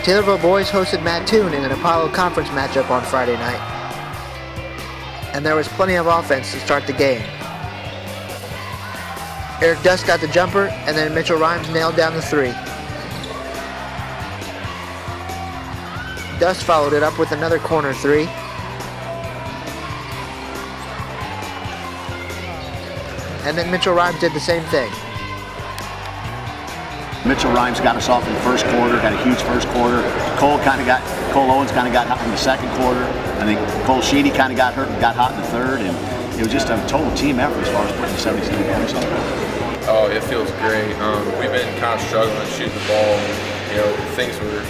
Taylorville boys hosted Mattoon in an Apollo Conference matchup on Friday night, and there was plenty of offense to start the game. Eric Dust got the jumper, and then Mitchell Rhymes nailed down the three. Dust followed it up with another corner three. And then Mitchell Rhymes did the same thing. Mitchell Rhymes got us off in the first quarter, got a huge first quarter. Cole Owens kind of got hot in the second quarter. I think Cole Sheedy kind of got hurt and got hot in the third, and it was just a total team effort as far as putting 77 points on. Oh, it feels great. We've been kind of struggling shooting the ball. You know, things were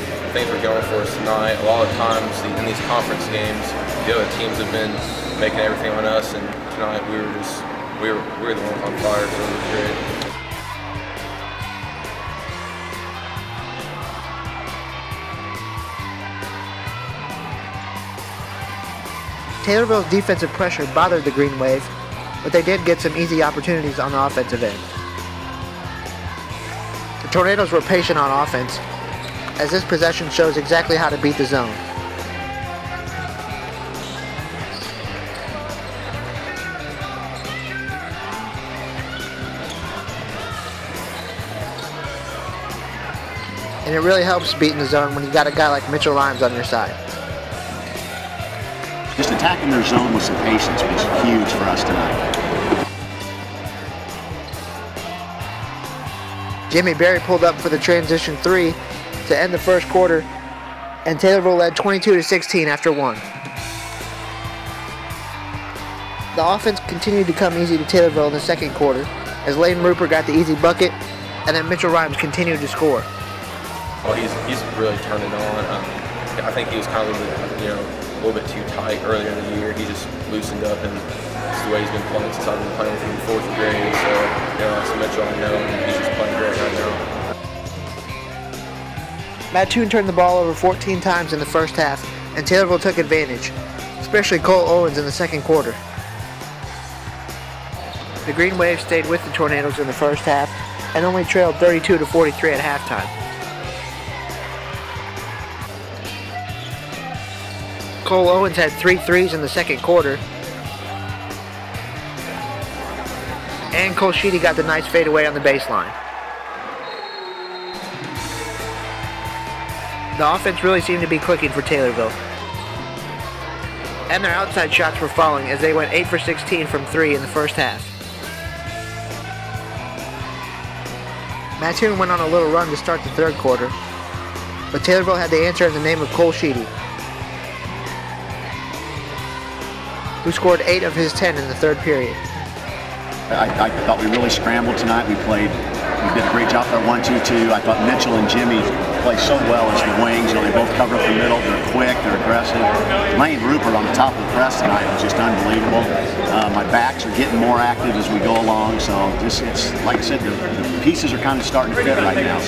going for us tonight. A lot of times in these conference games, the other teams have been making everything on us, and tonight we were the ones on fire, so it was great. Taylorville's defensive pressure bothered the Green Wave, but they did get some easy opportunities on the offensive end. The Tornadoes were patient on offense, as this possession shows exactly how to beat the zone. And it really helps beating the zone when you got a guy like Mitchell Rhymes on your side. Just attacking their zone with some patience was huge for us tonight. Jimmy Berry pulled up for the transition three to end the first quarter, and Taylorville led 22-16 after one. The offense continued to come easy to Taylorville in the second quarter, as Lane Rupert got the easy bucket, and then Mitchell Rhymes continued to score. Well, he's really turned it on. I think he was kind of a little bit too tight earlier in the year. He just loosened up, and it's the way he's been playing since I've been playing with him in 4th grade. So, that's Mitchell I know, and he's just playing great right now. Mattoon turned the ball over 14 times in the first half, and Taylorville took advantage, especially Cole Owens in the second quarter. The Green Wave stayed with the Tornadoes in the first half and only trailed 32-43 at halftime. Cole Owens had 3 threes in the second quarter, and Cole Sheedy got the nice fadeaway on the baseline. The offense really seemed to be clicking for Taylorville, and their outside shots were falling as they went 8 for 16 from 3 in the first half. Mattoon went on a little run to start the third quarter, but Taylorville had the answer in the name of Cole Sheedy, who scored 8 of his 10 in the third period. I thought we really scrambled tonight. We did a great job with our 1-2-2. I thought Mitchell and Jimmy played so well as the wings. They both cover up the middle. They're quick. They're aggressive. Lane Rupert on the top of the press tonight was just unbelievable. My backs are getting more active as we go along. So it's like I said, the pieces are kind of starting to fit right now.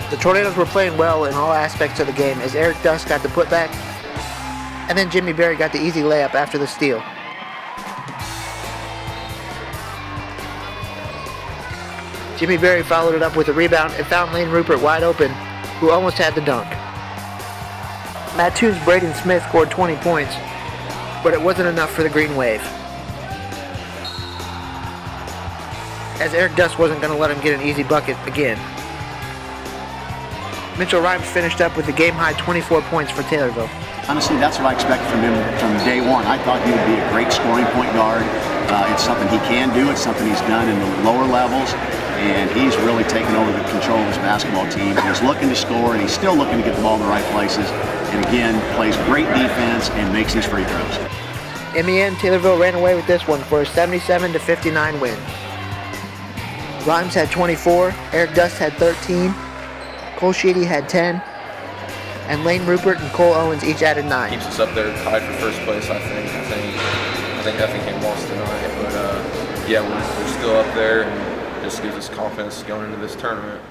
The Tornadoes were playing well in all aspects of the game as Eric Dust got the putback, and then Jimmy Berry got the easy layup after the steal. Jimmy Berry followed it up with a rebound and found Lane Rupert wide open, who almost had the dunk. Mattoon's Braden Smith scored 20 points, but it wasn't enough for the Green Wave, as Eric Dust wasn't going to let him get an easy bucket again. Mitchell Rhymes finished up with a game-high 24 points for Taylorville. Honestly, that's what I expected from him from day one. I thought he would be a great scoring point guard. It's something he can do. It's something he's done in the lower levels, and he's really taken over the control of his basketball team. He's looking to score, and he's still looking to get the ball in the right places. And again, plays great defense and makes these free throws. In the end, Taylorville ran away with this one for a 77-59 win. Rhymes had 24, Eric Dust had 13, Cole Sheedy had 10, and Lane Rupert and Cole Owens each added 9. Keeps us up there tied for first place, I think. I think Effingham lost tonight, but yeah, we're still up there, and just gives us confidence going into this tournament.